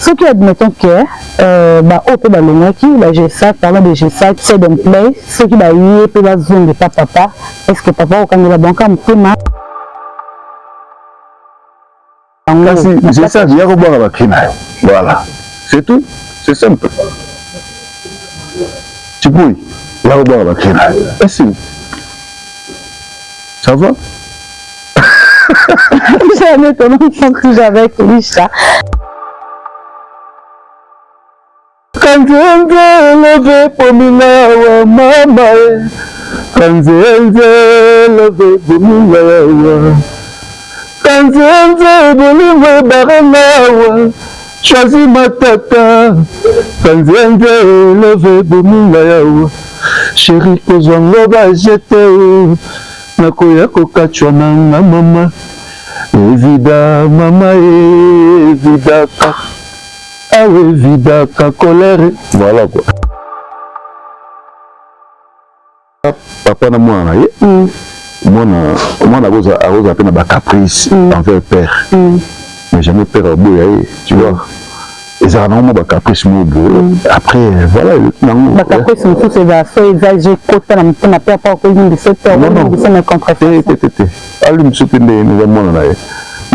Ce qui admettons que au peu balongaki la G5 parlant de G5 c'est donc play ce qui va y peut la zone de papa est-ce que papa au quand la banque am tema c'est ça il y a revoir avec Kina voilà c'est tout c'est simple tu peux il y a revoir avec Kina facile ça va jamais comment que j'avais Lisha Kanzenze leve pomina wa mama Kanzenze leve pomina wa Kanzenze bolingwe barana wa Choisi matata Kanzenze leve pomina wa Chéri kozongo ba jete Nakoya kokachwa na mama Evida mama evida ka ah oui, vida ka colère. Voilà quoi. Papa na moi na ye. Moi na goza a peine ba caprice envers père. Mais jamais père a beau tu vois. Et ça normalement ba caprice mo après voilà ba caprice tout c'est va faire exagérer côté na père pas que une de cette heure ça me contrefaçon. Allume ce que nous moi na ye.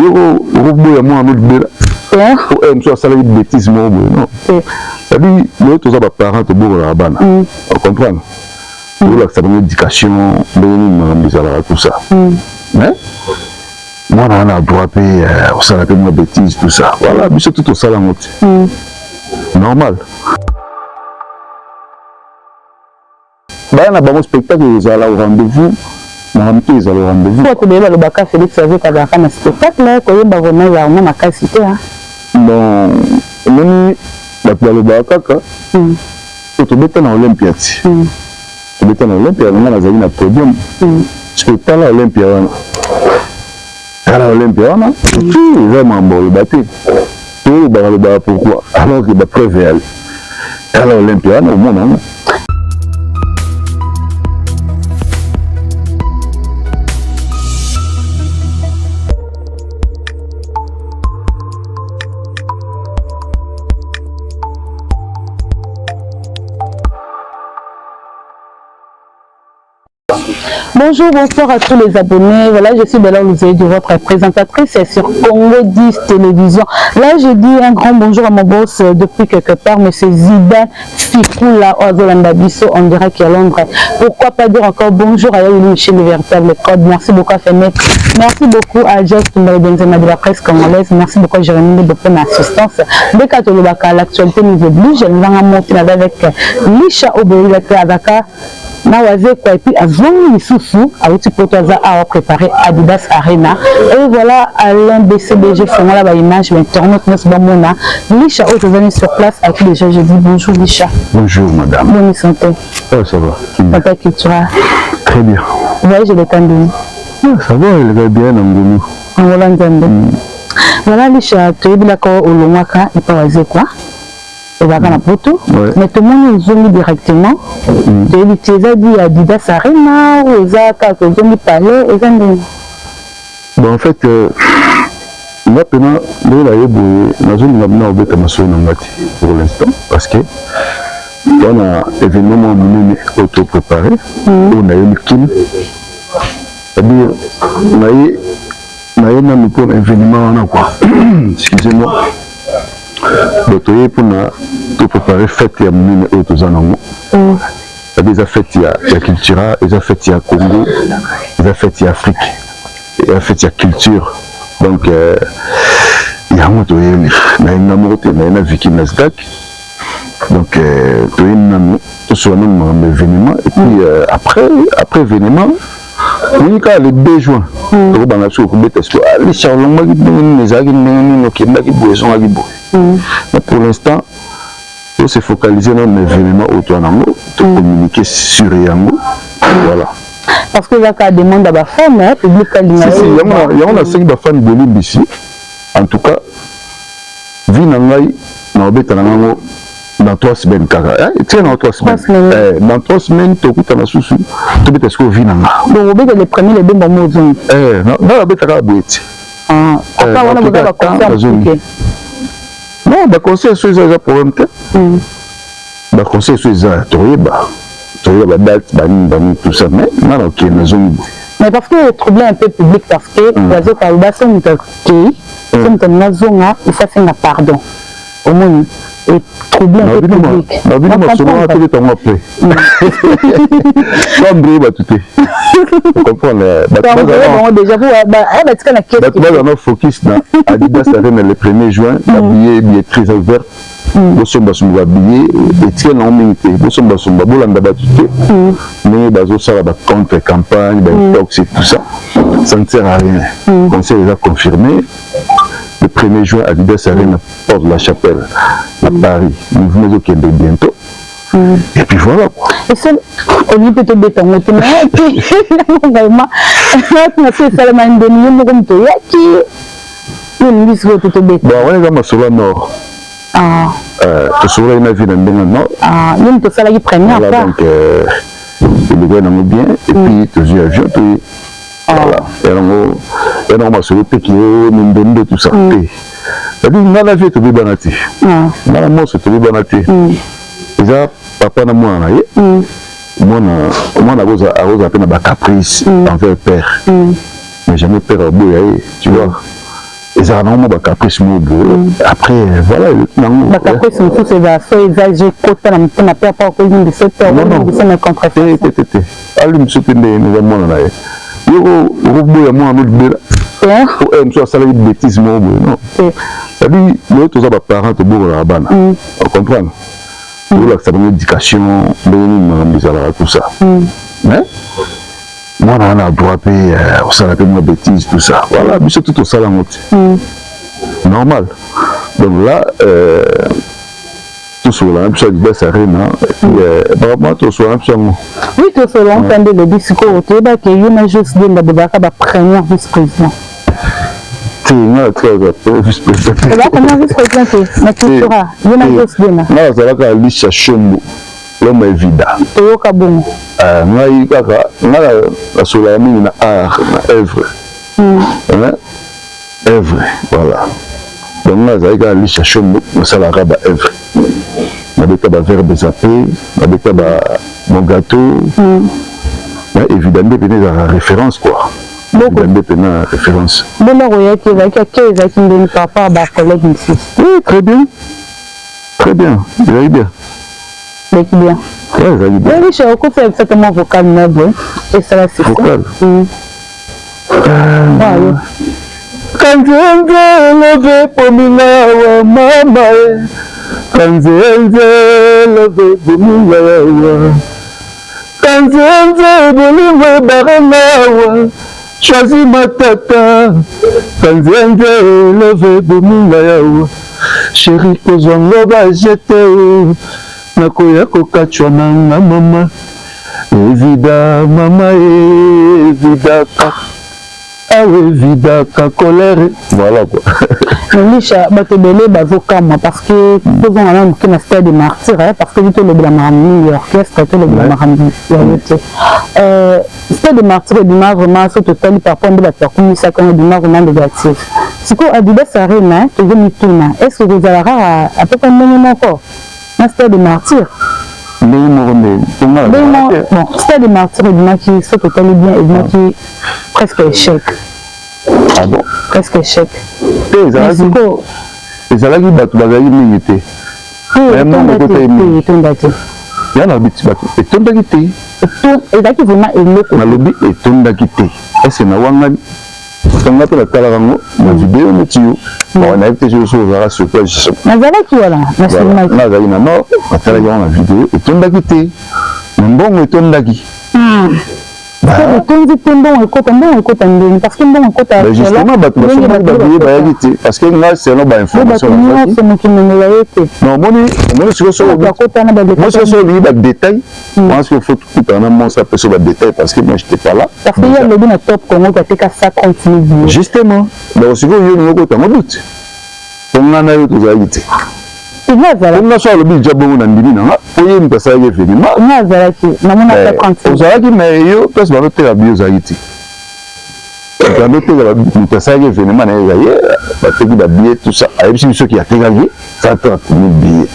Yo robo ya moi notre pour eux, nous avons des bêtises, non. C'est-à-dire, nous tous les parents de Bourg Rabana. Vous comprenez? Nous avons une éducation, nous avons tout ça. Mais, moi, on a droit à payer, on a des bêtises, tout ça. Voilà, mais c'est tout ça la moitié. Normal. Il y a un spectacle, ils allaient au rendez-vous. Ils allaient au rendez-vous. Pourquoi tu veux le bac à Félix avec un spectacle, quand il y a vraiment ma cité. Bon, on est le Bakaka, on est en Olympia. On est en Olympia, on a un podium. Je peux pas à l'Olympia. À l'Olympia, et puis vraiment bon le bâti. Tout le bas pourquoi? Alors qu'il va prévoir. À l'Olympia, au monde. Bonjour, bonsoir à tous les abonnés. Voilà, je suis Bella Louzeille de votre présentatrice sur Congo 10 Télévision. Là, je dis un grand bonjour à mon boss depuis quelque part, M. Zidane Fikoula Ozolandabiso, on dirait qu'il est à Londres. Pourquoi pas dire encore bonjour à Yaouli Michel, le véritable code. Merci beaucoup à Fenet. Merci beaucoup à Just Benzema de la presse congolaise. Merci beaucoup à Jérémy de pour l'assistance. Dès qu'à l'actualité nous oblige, nous allons monter avec Lisha Oboui, la Dakar. Et puis à préparer Adidas Arena et voilà Alain BCBG font la image l'internet Lisha sur place à qui déjà je dis bonjour Lisha. Bonjour madame. Bonne santé. Oh, ça va. Papa culturel. Très bien. Voyage de Kandou. Ça va, il va bien en Hollande. Voilà Lisha, tu es d'accord au Lomaka et pas quoi? Mais tout le monde nous a mis directement. Tu as dit Adidas Arena, ou tu as mis Palais, bon, en fait, maintenant, nous avons pour l'instant, parce que on a un événement auto-préparé, on a eu le kim. C'est-à-dire, on a eu un événement, excusez-moi. Donc, pour préparer fête il y a une autre il y a des fêtes il y a culture, il y a fêtes il y a Congo, il y a fêtes il y a Afrique, il y a fêtes il y a culture. Donc il y a un autre il y a une amour il y a une Vicky Nasdaq. Donc tout sur le même événement et puis après événement oui, quand le 2 juin, mais pour l'instant, on s'est focalisé dans l'événement autour de communiquer sur Yango. Voilà. Parce que là, quand on demande à la femme, le public a l'image. Il y a 5 fans de Bolivie ici. En tout cas, Vinangai, dans 3 semaines, dans 3 semaines. Dans 3 semaines, tu as un sous tu peux t'escorer Vinanga. Donc, vous avez les premiers, les deux moments. Non, tu as un bouette. Après, on a besoin de confirmer. Non, non baconseil so eza problème te baconseil so eza toyeba badate banini tout ça mais nana okende nazongi boye mais parce que trouble un peu public parce que bazokaloba so moto akei so moto nazonga esasenga pardon omoni et trouble un peu public babino masolo ateli tango après bambreye bato te comprendre bato bazana focus na Adidas Arena le 1er juin babillet billetterie ouverte bosomba somba babillet etie nango mingi te bosomba somba bolanda bato te ndenge bazosala bacontre campagne baintox et tout ça ça ne sert à rien conseil eza confirmé le 1er juin Adidas Arena porte la chapelle à Paris mouvement ezokende bientôt et puis voilà quoi. Et ça, on dit peut-être des temps, mais puis vraiment, on a fait ça le matin de nuit, on dit qui, on dit que peut-être des temps. Bon, on est dans ma sola nord. Ah. Tu sola une ville dans le nord. Ah, nous tout ça là qui première fois. Donc, le gars n'aime bien et puis tu as avion, puis voilà. Et on a sola qui est une tout ça. C'est-à-dire, on a la vie, tu es banati. On a la mort, tu es banati. Déjà, papa na moi na ye moi a fait na caprice envers père mais jamais père boya tu vois ils ont normalement ba caprice mo après voilà ba caprice tout c'est va faire exagérer côté na père pas que une de cette non c'est une contrefaçon allume ce que nous moi na ye yo boya moi na l'autre pour un soit ça la bêtise mo non ça dit l'autre ça ba parents te bourre la bana on comprend pour ça donne éducation tout ça mais moi on a droit payer au salaire de bêtise tout ça voilà mais surtout au salaire normal donc là tout sur la chose de ça rien vraiment tout sur la chose oui tout sur l'entendre le discours tu vois que il y a juste de la première vice-président vice-président. Comment vice-président mais tu seras il y a juste de là non ça va qu'à Alicia Chombo l'homme est vida toyoka bongo ngai kaka la sola mingi na art na œuvre œuvre voilà donc nazali kaka Alicia Chombo nasalaka ba œuvre nabeta ba verbe zappé nabeta ba mon gâteau évidemment pene ezalaka référence quoi évidemment pene référence bona koyaki ezalaki ndeni par rapport à bacollègue mosusu oui très bien ezali bien ezalaki bien oui je recouvre exactement vocal noble et ça va c'est vocal kanzenze leve pomila wa mama kanzenze leve pomila wa kanzenze bolingwe baranawa choisi matata kanzenze leve pomila yawa chéri kozongo bajete nakoya kokachwa nanga mama evida mama evidaka awe vidaka colère voilà quoi Lisha batebele bazokama parce que tous on a même qui na stade de martyr parce que tout le blamami l'orchestre tout le blamami stade de martyr du mar vraiment ce total par rapport à la percussion ça quand du mar vraiment négatif c'est quoi Adidas Arena que je me tourne est-ce que vous allez à peu près même encore na stade de martyr bon stade de martyr qui ce total bien et qui presque échec. Ah bon? Presque échec. ezalaki bato bazalaki mingi te etondaki te ezalaki vraiment eloko nalobi etondaki te ese nawangani tanga mpe natalaka yango na video neti yo nayebi te so ozalaka surprise nazalaki wana nazalaki na nord natalaki yango na video etondaki te na mbongo etondaki parce que justement bato basomaki babillet bayaki te parce que nga selon bainformation non moni sikoso olingi badétail pense que faut kutana na monsa mpe so badétail parce que moi j'étais pas là parce que ya lobi na top Congo kateka 50 000 justement donc sikoyo yo ningo kotango doute po nga na yo tozalaki te nga so alobi lija bongo na ndimi nanga po ye moto asalaki événement ozalaki mais yo place bazoteka biyo ozalaki te Quand on a ça, événement, on a billet, tout ça. Et puis, ceux qui ont été gagné, ça a 30 000 billets.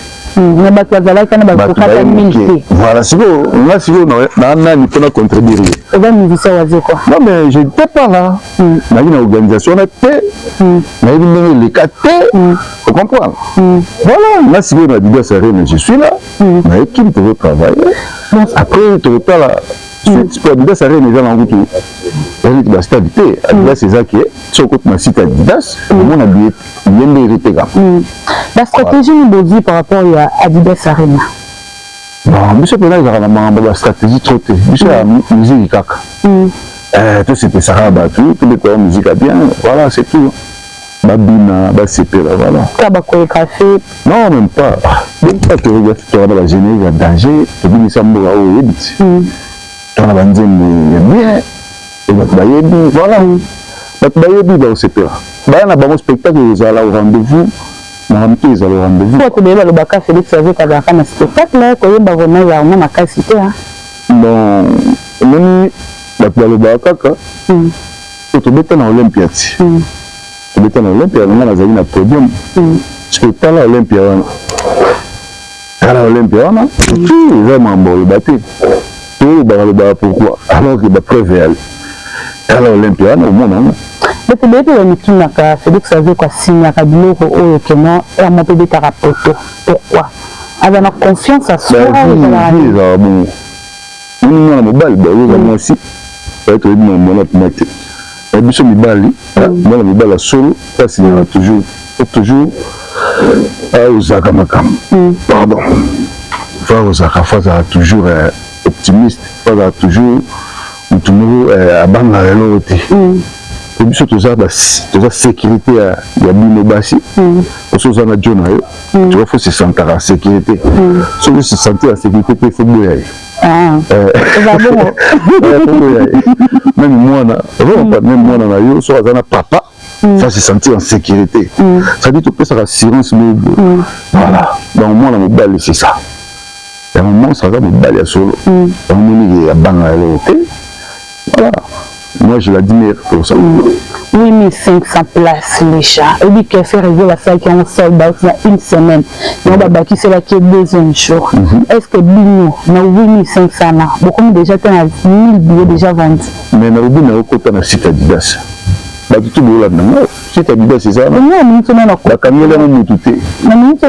Voilà, c'est bon. Là, si vous n'avez contribué. Non, mais je n'étais pas là. Dans une organisation, on était. Dans les 4 vous comprenez? Voilà, là, si vous avez dit ça, je suis là. Dans l'équipe, tu veux travailler. Après, tu veux pas là. Tu peux dire ça, les gens en route. La stabilité, Adidas, c'est ça qui est. Si on compte ma site Adidas, on a bien mérité. La stratégie nous dit par rapport à Adidas Arena. Bon, monsieur Pénal, il y a la stratégie trop tôt. Monsieur la musique, caca. Tout c'était ça, tous les corps musique à bien. Voilà, c'est tout. Babina, CP, voilà. Chorégraphie. Non, même pas. Même pas chorégraphie, tu auras la générique, il y a danger. Tu dis, ça me va au Yébit. Tu auras la bandienne, il y a bien. Et votre bayebi, voilà. Votre bayebi, bah, c'est pire. Bah, on a un spectacle, vous allez au rendez-vous. Vous allez au rendez-vous. Pourquoi tu veux le bac à Félix avec un spectacle, là, quand il y a un cité. Bon, on a le bac à tu es dans l'Olympia. Tu es dans l'Olympia, on a un podium. Tu es dans l'Olympia. À l'Olympia, tu es vraiment bon le bâti. Pourquoi? Alors que la preuve est à l'Olympia, au monde. Mais tu veux que Félix avait quoi signé à Kabilo ou que non, et à mon bébé thérapeute. Pourquoi? Avec confiance à soi. Bon, on a un mobile, moi aussi. Peut-être que mon automatique. Et puis, je me bali, moi, je me bali solo, ça, c'est toujours aux Zakamakam. Pardon. Aux Zakafas, toujours optimiste, toujours à Bangarelo. Et puis surtout la sécurité il y a bien bassi parce que ça na John tu vois faut se sentir en sécurité si vous se sentir en sécurité il faut bouger même moi na yo so azana papa ça se sentir en sécurité ça dit tout peut ça assurance voilà donc moi na me balle c'est ça et un moment ça va me balle solo on me à Bangalore voilà. Moi, je l'admire pour ça. 8500 places, les chats. Et puis, qu'elle fait rêver la salle qui est en sold out il y a une semaine. Et on va bâtir celle qui est deuxième jour. Est-ce que Bino, on a 8500 là? Beaucoup déjà, tu as 1000 billets déjà vendus. Mais on a oublié de site Adidas. Tout le monde site Adidas, c'est ça? Non, on a la camionnette, on a tout été. Non, en fait,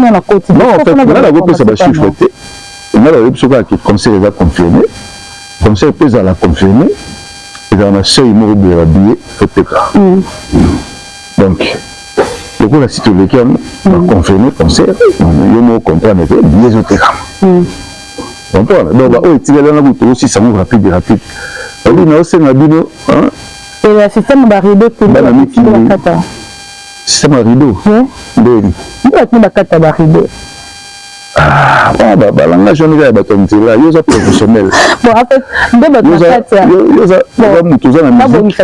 on a la groupe, ça va chiffreter. On a la groupe, qui conseil va confirmer. Conseil peut la confirmer. Et on a seuil mot de la billet, donc, le coup, la cité lequel on a confirmé concert, on a comprendre que billet au terrain. Comprendre? Donc, il y a un aussi, ça move rapide. On dit, non, c'est un bino. Et le système de rideau, c'est le système de rideau. Oui. Ah, bah, langage, on est là, il y a professionnel. Bon, en fait, ma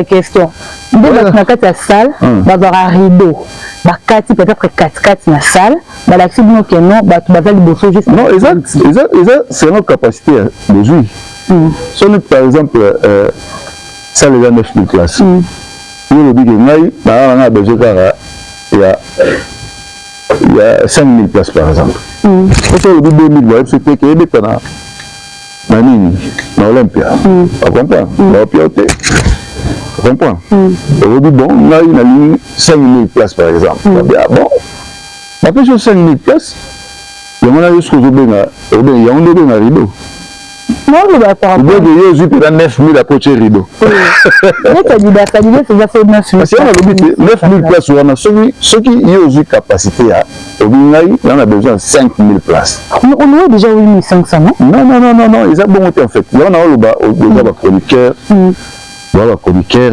question. La salle, il y a un rideau. Peut-être 4 dans la salle, la cible non, non, exact, c'est notre capacité de jouer. Si on est par exemple, ça les a 9000 classes. Il y a 5000 places par exemple. Quand on dit 2000, c'était qu'il y a des pénales. Dans l'Olympia. On comprend? On comprend? On dit bon, on a une 5000 places par exemple. Bon, après sur 5000 places, il y a un rideau. Non, je vais pas. Il y a 9000 à côté rideau. C'est 9000 places. Ceux qui ont une capacité, on a besoin de 5000 places. On a déjà 8500, non? Non, ils ont bon en fait. Là, on a des chroniqueurs,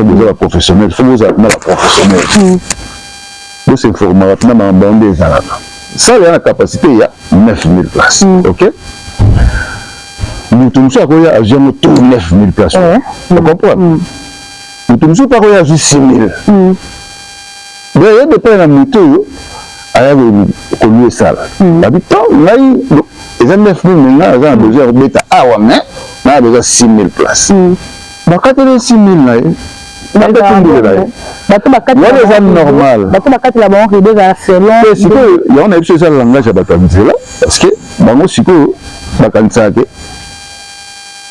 des professionnels. Il faut vous appeler la professionnelle. Vous s'informer maintenant dans des années. Ça, il y a la capacité, il y a 9000 places. Ok? Nous sommes sur à jamais tout 9000 places. Vous comprenez? Nous sommes sur à juste 6000. Il y a des points à moto, il y a des ça. Habitant, là, ils ont 9000 maintenant, ils ont besoin de mettre à mais on a besoin de 6000 places. Quand il y a 6000 là, c'est normal. Il y a une langage à Batanzela parce que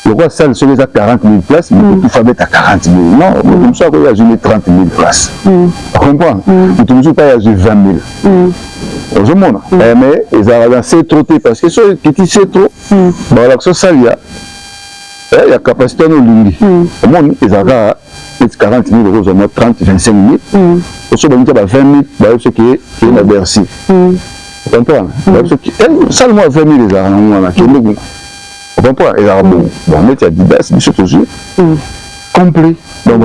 le roi Sall sur les 40 000 places, mais tout fait à 40 000. Non, comme ça, il y a 30 000 places. Vous comprenez? Tout le monde, il y a 20 000. Au monde. Mais ils ont assez trop parce que ceux qui sont trop, alors que ça, il y a capacité à nous l'unir. Au monde, ils ont 40 000 euros, 30, 25 000. Au second, il y a 20 000, ce qui est la Bercy. Vous comprenez? Ça, moi, 20 000, ils ont on comprend, et là, bon, mais tu as dit, c'est des toujours complet. Donc,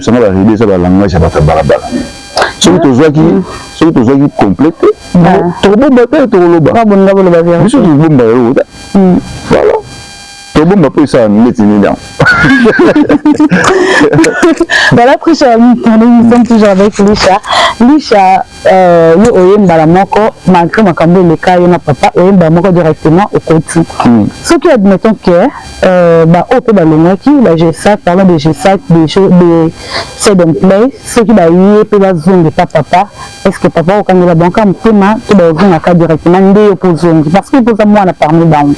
ça va arriver, ça va langage, ça va faire balabala. Ce que tu vois qui complète, tout le monde va faire tout le monde. Mais surtout, le monde va faire. Voilà. Tout le monde va faire ça en métier. Voilà, après, nous sommes toujours avec Lisha. Lisha, yo oyem balamoko, malgré ma cambo le cas, yon a papa, oyem balamoko directement au côté. Ce qui admettons que, au peu balongaki, la GSAC, parlant de GSAC, des choses, de set and play, ce qui va y peut la zone de papa, est-ce que papa, au quand la banque, un peu mal, tout va zone à cas directement, ndé opposons, parce qu'il pose à moi, on a parlé dans.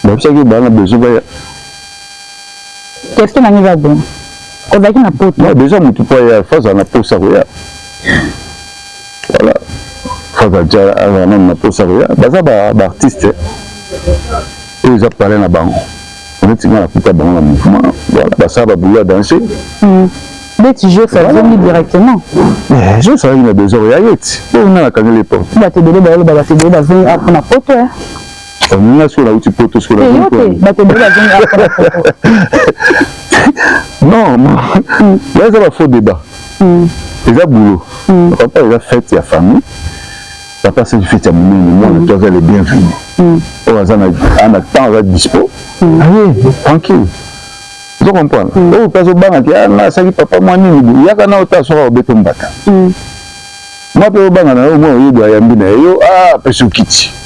C'est ça que a besoin. Qu'est-ce que l'année va bien? Déjà, mon tout poids, face à la peau, ça voilà. Face à déjà, la peau, ça va. Artiste, ils ont parlé à la banque. On est la putain dans le mouvement. Voilà, ça va vouloir danser. Mais tu joues, ça va directement. Mais je sais qu'il y a des oreilles. On a la canne les portes. Tu vas te donner, après la photo. On a sur la outil poteau sur la non, là, ça va faux débat. C'est un boulot. Papa, il a fait sa famille. Papa, c'est fait sa maman. Toi, elle est bienvenue. On a temps, on va dispo. Allez, tranquille. Vous comprenez? Oh, parce que ça dit papa, moi, il y a qu'un autre soir au béton bata. Moi, je vais au moins, il doit y avoir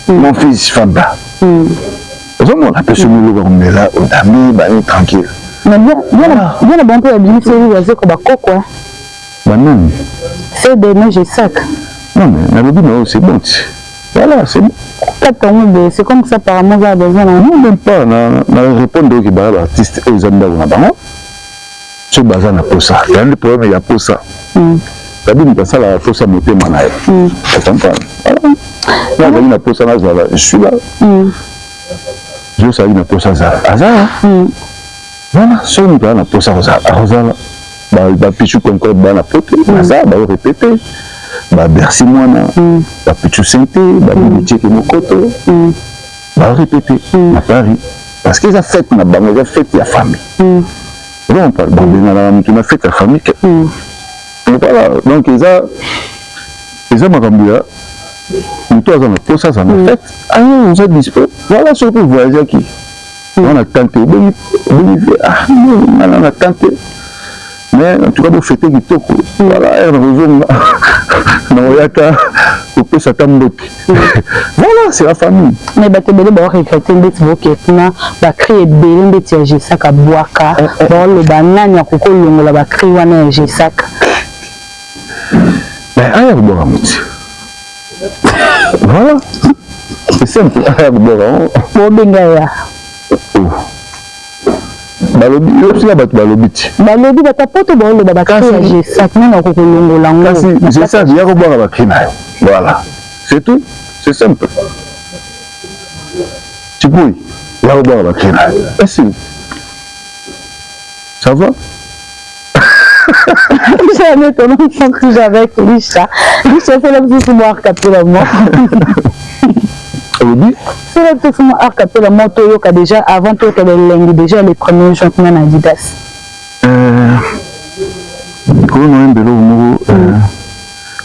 mon fils, Famba. Vous comprenez? Après, ce moment-là, on est là, on est tranquille. Mais bien la bonté à bien c'est où comme quoi non c'est des neiges sac non mais c'est bon voilà c'est bon c'est comme ça apparemment va besoin non même pas na répondre que bah artiste aux amis na bango ce bazar na pour ça il y a un problème il y a pour ça t'as dit que ça la faut ça monter manaï tu comprends voilà là il y a pour ça là je suis là je sais il y a pour ça hasard voilà, si on a un peu ça, bah, pichu concorde, bah, la pote, ça, bah, répéter, bah, merci moi, bah, pichu santé, bah, métier qui est mon côté, bah, répéter, à Paris, parce qu'ils ont fait, ils ont fait la famille. Là, on parle, bah, on a fait la famille. Voilà, donc, ils ont ma cambuya, nous, toi, on a tout ça, ça a fait, ah, on s'est dispo, voilà, ce que vous voyez qui. On a tenté, on a tenté, mais en tout cas, vous faites du tout. Voilà, voilà, c'est la famille. Mais tu as regretté de créer des G5 à Boaka, le banane, à créer un G5. Mais voilà, c'est simple. Balobi aussi là balobi balobi batapoto bolo babakasi G5 na kokolongo lango kasi G5 ya ko boka bakina voilà c'est tout c'est simple tu peux ya ko boka bakina est-ce ça va jamais ton enfant que j'avais Lisha fait la petite moi capter la mort c'est la petite moi capter la moto yoka déjà avant tout les langues déjà les premiers championnats Adidas comment un belo mo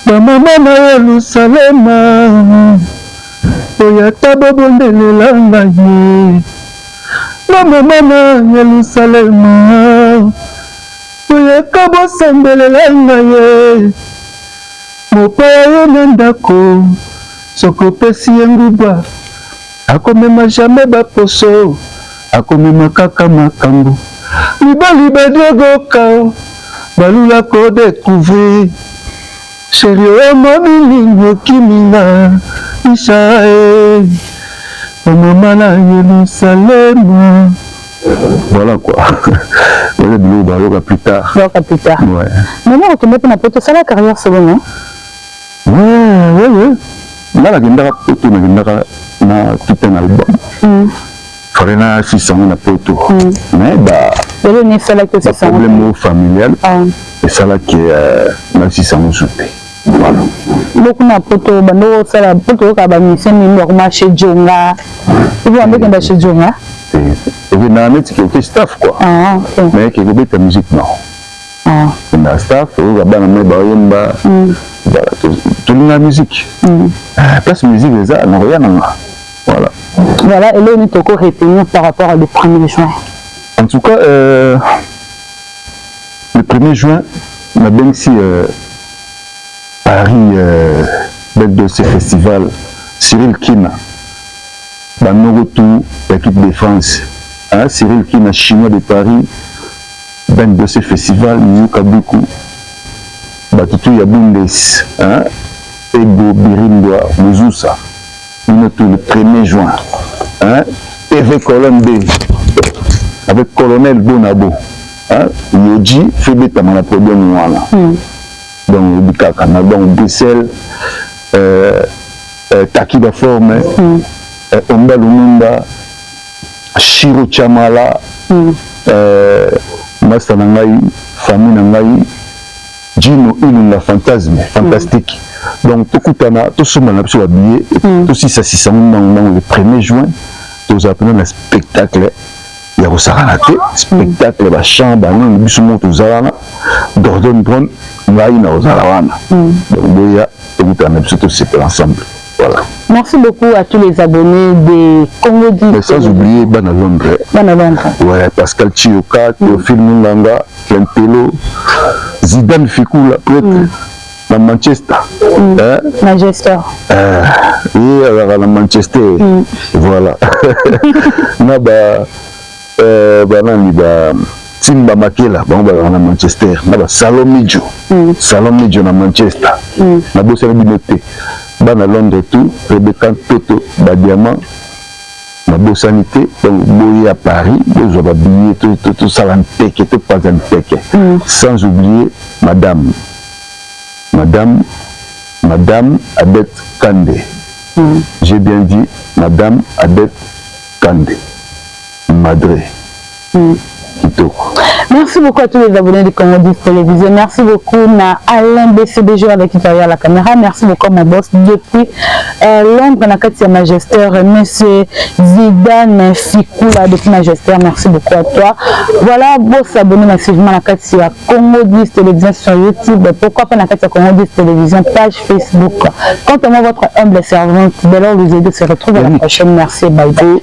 maman na Yerusalem oya tabobondelela ngai maman na Yerusalem oya kabosambelelela ngai mopaya na ndako sokopesi nguba akomema jamais baposo akomema kaka makambo Libali Badiogo Balula ko découvrir Chérie Mami Kimina Ishae Maman na Yerusalem. Voilà quoi. Voilà de l'eau plus tard. Plus tard. Ouais. Maintenant, on tombe pour n'importe ça la carrière selon moi. Ouais. Là, la guindara poto na guindara na tout un album. Fallait na 600 na poto. Mais bah. Le n'est ça là que c'est ça. Problème familial. Et ça là qui est na 600 souté. Voilà. Beaucoup na poto bando ça la poto ka ba mission ni normal chez Jonga. Vous voyez que chez Jonga. Et puis dans la qui staff quoi. Mais qui est ta musique non. Dans la staff, on va bien mettre bayomba. Voilà, tout la musique. Place musique les a non rien non. Voilà. Voilà, et là on est encore retenu par rapport au 1er juin. En tout cas, le 1er juin, on a bien ici Paris, belle de ce festival, Cyril Kina, dans nos retours, l'équipe de France, Cyril Kina, chinois de Paris, belle de ce festival, Nyukabuku, Batutu Yabundes, Ego Birindwa, Mouzusa, le 1er juin, TV Colombe, avec Colonel Bonabo, Yoji, Fébé Tamana problème voilà. Donc, Bikakana, donc Bruxelles, Takiba Forme, Omba Lumumba, Shiro Chamala, Master Nangaï, Famille Nangaï, Gino Ilunga Fantasme, fantastique. Donc, tout Koutana, tout ce monde a pu habiller, tout si ça s'y sent le 1er juin, tout ça appelé un spectacle. Il y a aussi un spectacle, la chambre, le bus monte aux Arana, Gordon Brown, Maïna aux Arana. Donc, il y a tout c'est l'ensemble. Voilà. Merci beaucoup à tous les abonnés des Congo 10. Mais sans oublier Bana Londres. Bana Londres. Ouais, Pascal Chioka, Théophile Munganga, Clintelo, Zidane Fikoula, à Manchester. Manchester. Oui, alors à Manchester. Voilà. Naba. Timba Makela, à Manchester, Salon Midjo na Manchester, na bosse à Binoté, Bana Londres tout, Rebecca Toto, Badiama, na Bossanité, donc Boye à Paris, vous avez habillé tout ça l'antèque, tout pas l'antèque, sans oublier Madame Adette Kandé, j'ai bien dit Madame Adette Kandé. Madré. Merci beaucoup à tous les abonnés de Congo 10 Télévision. Merci beaucoup à Alain BCBG avec qui derrière la caméra. Merci beaucoup à mon boss depuis Londres, Nakati Majesteur, monsieur Zidane Fikoula depuis Majesteur. Merci beaucoup à toi. Voilà, vous s'abonnez massivement à Nakati Congo 10 Télévision sur YouTube. Pourquoi pas Nakati Congo 10 Télévision, page Facebook. Quant à moi, votre humble servante, Belle Luzédo se retrouve à la prochaine. Merci, bye bye.